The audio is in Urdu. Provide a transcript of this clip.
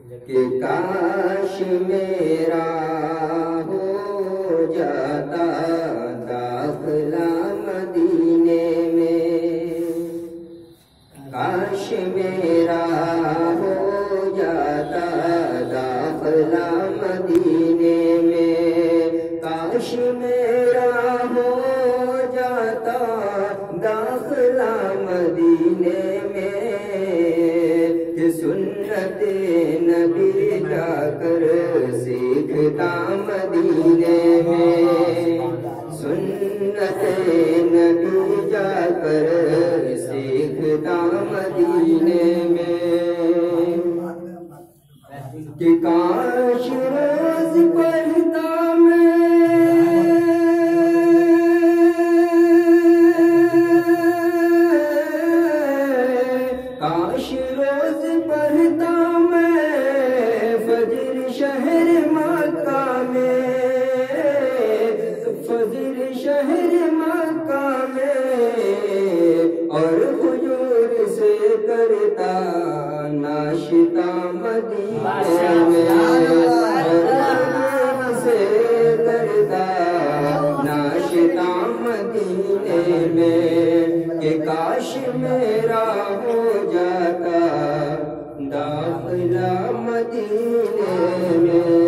کہ کاش میرا ہو جاتا داخلہ مدینے میں، کاش میرا ہو جاتا داخلہ مدینے میں، کاش میرا ہو جاتا داخلہ مدینے میں، کہ سنت نبی جا کر سیکھتا مدینے میں، سنت نبی جا کر سیکھتا مدینے میں، کہ کاش روز پڑھتا میں، کاش روز پڑھتا میں فجر شہر مکہ میں، فجر شہر مکہ میں، اور حضور سے کرتا ناشتہ مدینے میں، اور سے کرتا ناشتہ مدینے میں، کہ کاش میرا ہو جاتا داخلہ مدینے میں۔